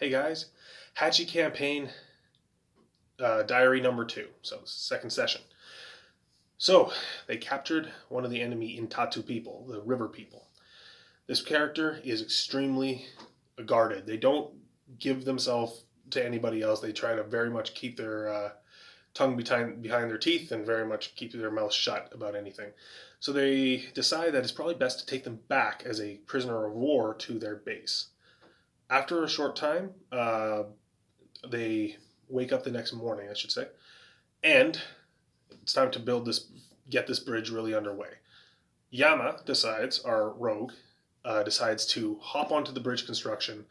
Hey guys, Hachi campaign diary number 2. So second session. So they captured one of the enemy Intatu people, the river people. This character is extremely guarded. They don't give themselves to anybody else. They try to very much keep their tongue behind their teeth and very much keep their mouth shut about anything. So they decide that it's probably best to take them back as a prisoner of war to their base. After a short time, they wake up the next morning, I should say, and it's time to get this bridge really underway. Yama decides, our rogue, decides to hop onto the bridge construction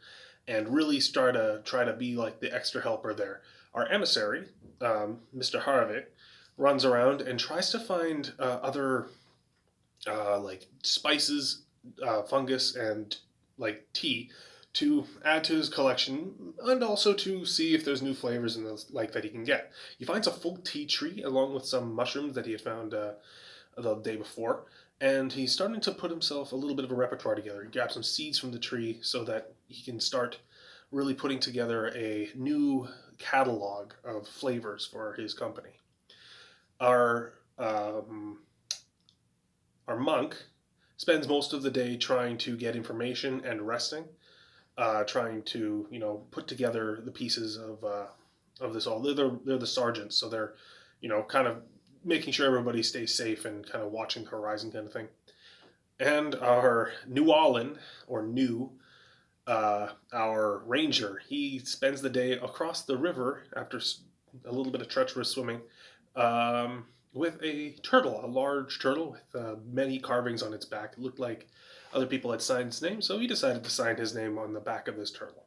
and really try to be like the extra helper there. Our emissary, Mr. Harvey, runs around and tries to find other like spices, fungus, and like tea to add to his collection, and also to see if there's new flavors and those like that he can get. He finds a full tea tree along with some mushrooms that he had found the day before, and he's starting to put himself a little bit of a repertoire together. He grabs some seeds from the tree so that he can start really putting together a new catalog of flavors for his company. Our our monk spends most of the day trying to get information and resting, trying to put together the pieces of this all. They're the sergeants, so they're kind of making sure everybody stays safe and kind of watching the horizon kind of thing. And our Nualin, or New, our ranger, he spends the day across the river after a little bit of treacherous swimming, with a turtle, a large turtle with many carvings on its back. It looked like other people had signed his name, so he decided to sign his name on the back of this turtle.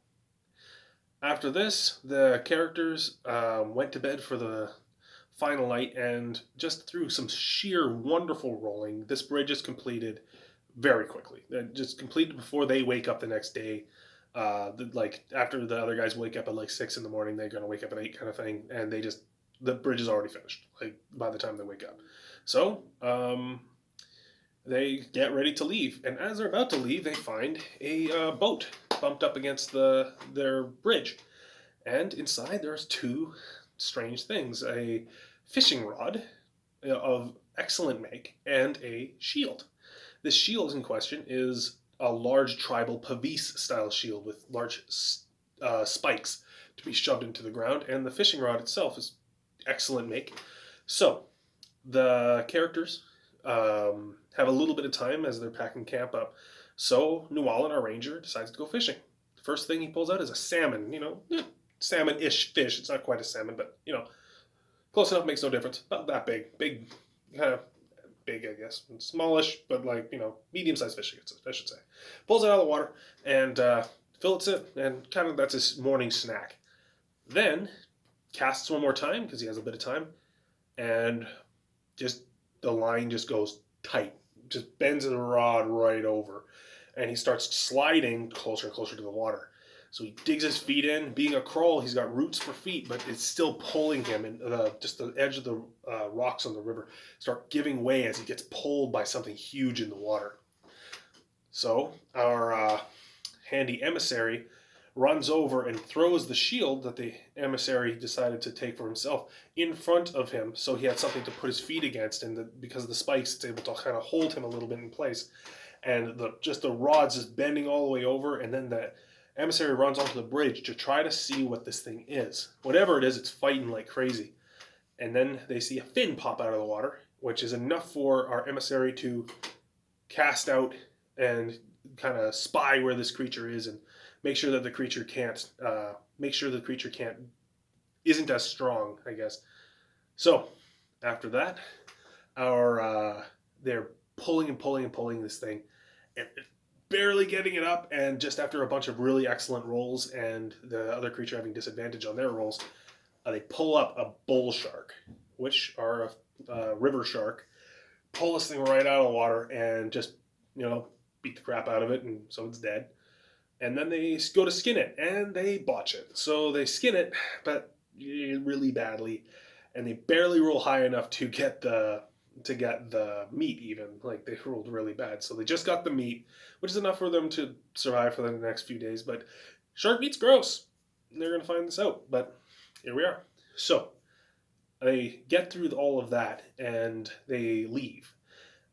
After this, the characters went to bed for the final night, and just through some sheer wonderful rolling, this bridge is completed very quickly. Just completed before they wake up the next day. Like after the other guys wake up at like 6 in the morning, they're gonna wake up at 8 kind of thing, and the bridge is already finished. Like by the time they wake up, so they get ready to leave, and as they're about to leave, they find a boat bumped up against their bridge, and inside there's two strange things: a fishing rod of excellent make and a shield. This shield in question is a large tribal pavis style shield with large spikes to be shoved into the ground, and the fishing rod itself is excellent make. So the characters have a little bit of time as they're packing camp up. So Nualin, our ranger, decides to go fishing. The first thing he pulls out is a salmon. Salmon-ish fish. It's not quite a salmon, but close enough, makes no difference. About that big, kind of big, I guess, smallish, but like medium-sized fish, I should say. Pulls it out of the water and fillets it, and kind of that's his morning snack. Then casts one more time because he has a bit of time, and just the line just goes tight, just bends the rod right over, and he starts sliding closer and closer to the water. So he digs his feet in. Being a crawl, he's got roots for feet, but it's still pulling him, and just the edge of the rocks on the river start giving way as he gets pulled by something huge in the water. So our handy emissary runs over and throws the shield that the emissary decided to take for himself in front of him, so he had something to put his feet against, and because of the spikes, it's able to kind of hold him a little bit in place. And the rod's just bending all the way over, and then the emissary runs onto the bridge to try to see what this thing is. Whatever it is, it's fighting like crazy. And then they see a fin pop out of the water, which is enough for our emissary to cast out and kind of spy where this creature is and make sure that the creature isn't as strong, I guess. So after that, they're pulling and pulling and pulling this thing, and barely getting it up, and just after a bunch of really excellent rolls and the other creature having disadvantage on their rolls, they pull up a bull shark, which are a river shark, pull this thing right out of the water and just beat the crap out of it, and so it's dead. And then they go to skin it, and they botch it. So they skin it, but really badly, and they barely roll high enough to get the meat even. Like, they rolled really bad. So they just got the meat, which is enough for them to survive for the next few days. But shark meat's gross. they're going to find this out. But here we are. So they get through all of that and they leave.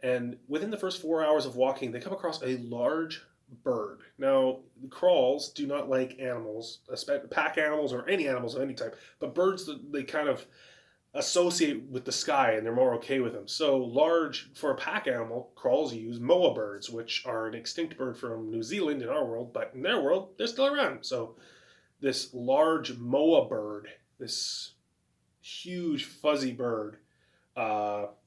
And within the first 4 hours of walking, they come across a large bird. Now, crawls do not like animals, pack animals or any animals of any type, but birds, they kind of associate with the sky and they're more okay with them. So large, for a pack animal, crawls use moa birds, which are an extinct bird from New Zealand in our world, but in their world, they're still around. So this large moa bird, this huge fuzzy bird,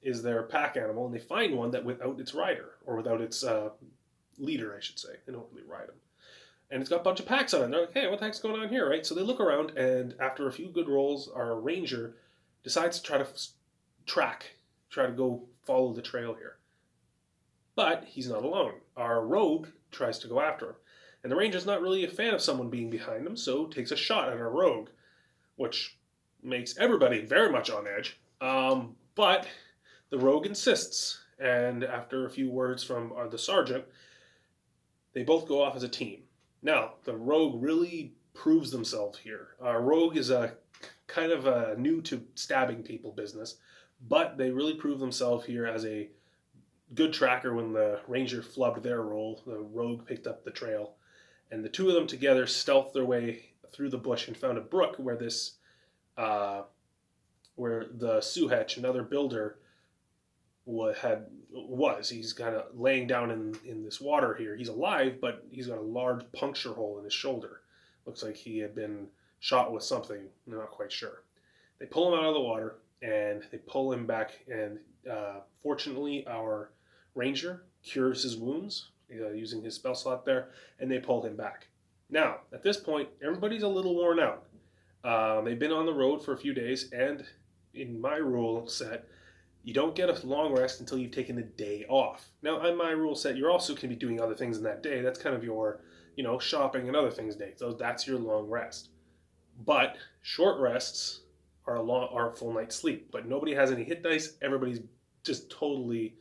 is their pack animal, and they find one that without its rider, or without its leader, I should say. They don't really ride them. And it's got a bunch of packs on it. And they're like, hey, what the heck's going on here, right? So they look around, and after a few good rolls, our ranger decides to try to try to go follow the trail here. But he's not alone. Our rogue tries to go after him. And the ranger's not really a fan of someone being behind him, so takes a shot at our rogue, which makes everybody very much on edge. But the rogue insists, and after a few words from the sergeant, they both go off as a team. Now, the rogue really proves themselves here. Rogue is a kind of a new to stabbing people business, but they really prove themselves here as a good tracker. When the ranger flubbed their role, the rogue picked up the trail, and the two of them together stealthed their way through the bush and found a brook where where the Suhetch, another builder, was. He's kind of laying down in this water here. He's alive, but he's got a large puncture hole in his shoulder. Looks like he had been shot with something. I'm not quite sure. They pull him out of the water and they pull him back. And fortunately, our ranger cures his wounds using his spell slot there, and they pull him back. Now, at this point, everybody's a little worn out. They've been on the road for a few days, and in my rule set, you don't get a long rest until you've taken the day off. Now, in my rule set, you also can be doing other things in that day. That's kind of your, shopping and other things day. So that's your long rest. But short rests are a full night's sleep. But nobody has any hit dice. Everybody's just totally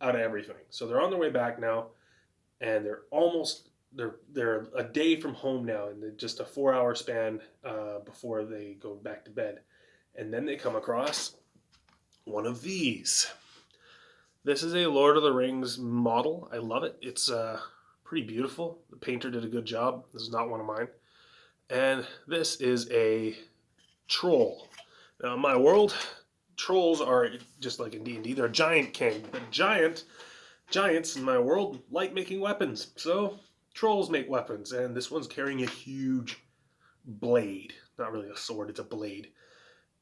out of everything. So they're on their way back now, and they're a day from home now, and just a 4-hour span before they go back to bed. And then they come across one of these. This is a Lord of the Rings model. I love it. It's pretty beautiful. The painter did a good job. This is not one of mine. And this is a troll. Now, in my world, trolls are just like in D&D. They're a giant king. But giants in my world like making weapons. So trolls make weapons. And this one's carrying a huge blade. Not really a sword, it's a blade.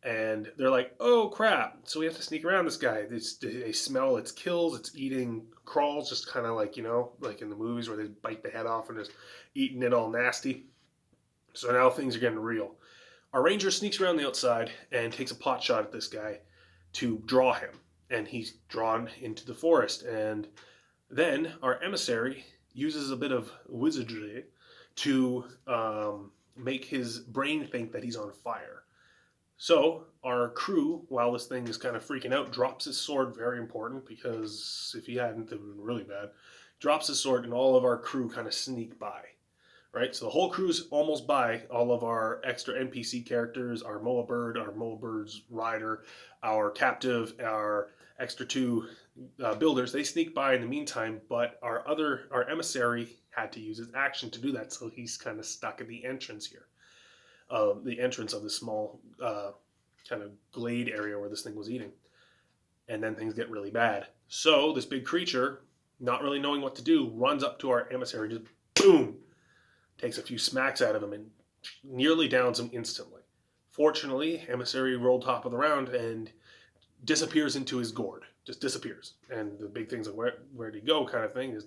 And they're like, oh crap, so we have to sneak around this guy. They smell its kills, it's eating crawls, just kind of like, like in the movies where they bite the head off and just eating it all nasty. So now things are getting real. Our ranger sneaks around the outside and takes a pot shot at this guy to draw him. And he's drawn into the forest. And then our emissary uses a bit of wizardry to make his brain think that he's on fire. So our crew, while this thing is kind of freaking out, drops his sword. Very important, because if he hadn't, it would have been really bad. Drops his sword, and all of our crew kind of sneak by. Right? So the whole crew's almost by. All of our extra NPC characters, our Moa Bird, our Moa Bird's rider, our captive, our extra two builders, they sneak by in the meantime, but our emissary had to use his action to do that, so he's kind of stuck at the entrance here. The entrance of this small kind of glade area where this thing was eating. And then things get really bad. So this big creature, not really knowing what to do, runs up to our emissary, just boom, takes a few smacks out of him and nearly downs him instantly. Fortunately, emissary rolled top of the round and disappears into his gourd. Just disappears. And the big thing's like, where'd he go kind of thing.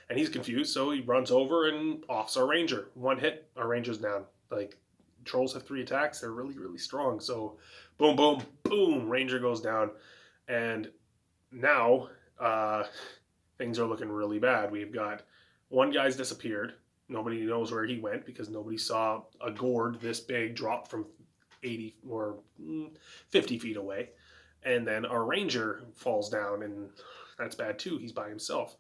And he's confused, so he runs over and offs our ranger. One hit, our ranger's down. Like, trolls have 3 attacks. They're really, really strong. So boom, boom, boom, ranger goes down. And now things are looking really bad. We've got one guy's disappeared. Nobody knows where he went because nobody saw a gourd this big drop from 80 or 50 feet away. And then our ranger falls down, and that's bad too. He's by himself.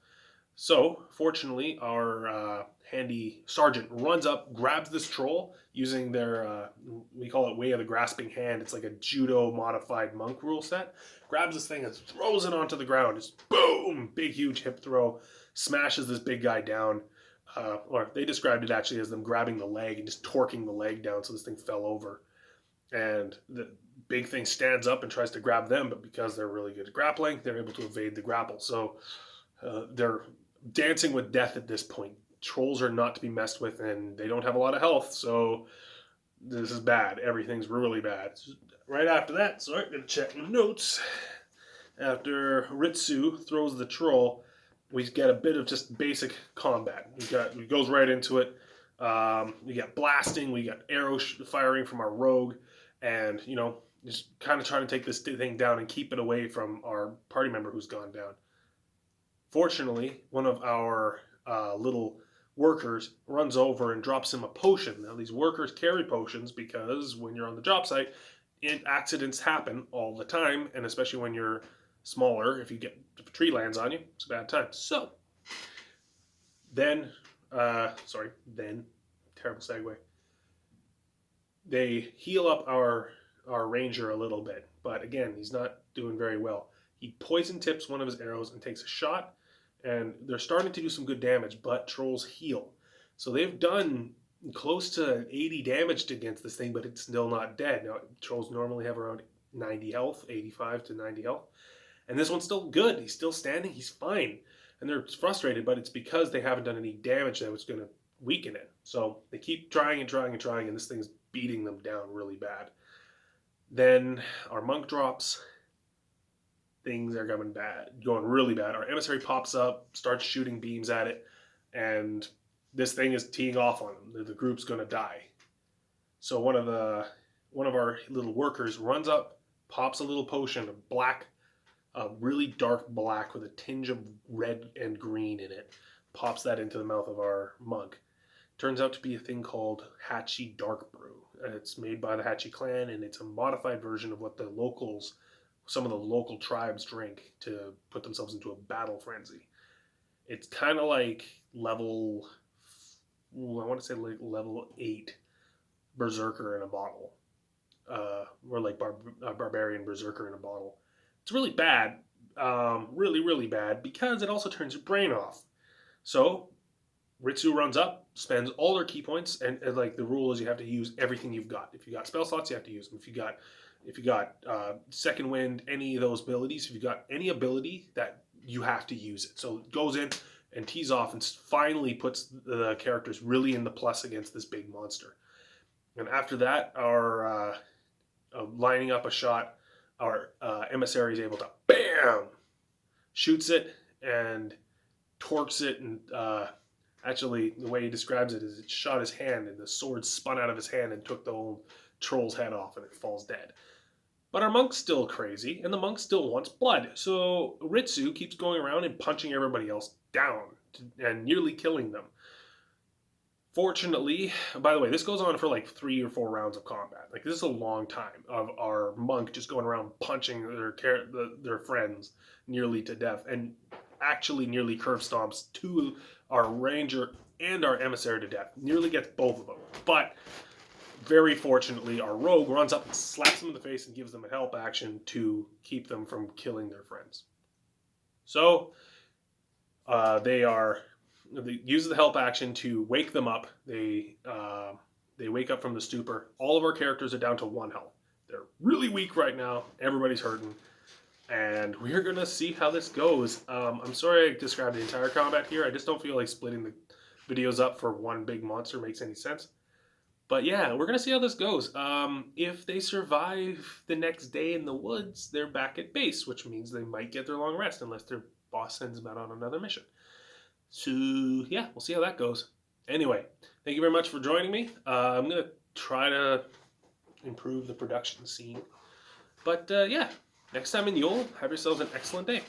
So, fortunately, our handy sergeant runs up, grabs this troll, using their, we call it Way of the Grasping Hand. It's like a judo modified monk rule set. Grabs this thing and throws it onto the ground. Just boom! Big, huge hip throw. Smashes this big guy down. Or they described it actually as them grabbing the leg and just torquing the leg down so this thing fell over. And the big thing stands up and tries to grab them, but because they're really good at grappling, they're able to evade the grapple. So they're dancing with death at this point. Trolls are not to be messed with, and they don't have a lot of health, so this is bad. Everything's really bad. Right after that, sorry, I'm going to check my notes. After Ritsu throws the troll, we get a bit of just basic combat. It goes right into it. We got blasting, we got arrow firing from our rogue, and, just kind of trying to take this thing down and keep it away from our party member who's gone down. Fortunately, one of our little workers runs over and drops him a potion. Now, these workers carry potions because when you're on the job site, accidents happen all the time, and especially when you're smaller, if a tree lands on you, it's a bad time. So, then, terrible segue. They heal up our ranger a little bit, but again, he's not doing very well. He poison tips one of his arrows and takes a shot, and they're starting to do some good damage, but trolls heal. So they've done close to 80 damage against this thing, but it's still not dead. Now, trolls normally have around 90 health, 85 to 90 health. And this one's still good. He's still standing. He's fine. And they're frustrated, but it's because they haven't done any damage that was going to weaken it. So they keep trying and trying and trying, and this thing's beating them down really bad. Then our monk drops. Things are going really bad. Our emissary pops up, starts shooting beams at it, and this thing is teeing off on them. The group's going to die. So one of our little workers runs up, pops a little potion of black, really dark black with a tinge of red and green in it, pops that into the mouth of our monk. Turns out to be a thing called Hachi Dark Brew. It's made by the Hachi clan, and it's a modified version of what some of the local tribes drink to put themselves into a battle frenzy. It's kind of like level 8 Berserker in a bottle. Or like Barbarian Berserker in a bottle. It's really bad, really, really bad, because it also turns your brain off. So, Ritsu runs up, spends all their key points, and like the rule is you have to use everything you've got. If you got spell slots, you have to use them. If you got second wind, any of those abilities, if you got any ability that you have to use it. So it goes in and tees off and finally puts the characters really in the plus against this big monster. And after that, our lining up a shot, our emissary is able to BAM! Shoots it and torques it, and actually the way he describes it is it shot his hand and the sword spun out of his hand and took the old troll's head off and it falls dead. But our monk's still crazy, and the monk still wants blood. So Ritsu keeps going around and punching everybody else down and nearly killing them. Fortunately, by the way, this goes on for like 3 or 4 rounds of combat. Like, this is a long time of our monk just going around punching their friends nearly to death, and actually nearly curve stomps to our ranger and our emissary to death. Nearly gets both of them. But very fortunately, our rogue runs up and slaps them in the face and gives them a help action to keep them from killing their friends. So they use the help action to wake them up. They wake up from the stupor. All of our characters are down to 1 health. They're really weak right now. Everybody's hurting. And we're going to see how this goes. I'm sorry I described the entire combat here. I just don't feel like splitting the videos up for one big monster makes any sense. But yeah, we're going to see how this goes. If they survive the next day in the woods, they're back at base, which means they might get their long rest unless their boss sends them out on another mission. So yeah, we'll see how that goes. Anyway, thank you very much for joining me. I'm going to try to improve the production scene. But yeah, next time in Yule, have yourselves an excellent day.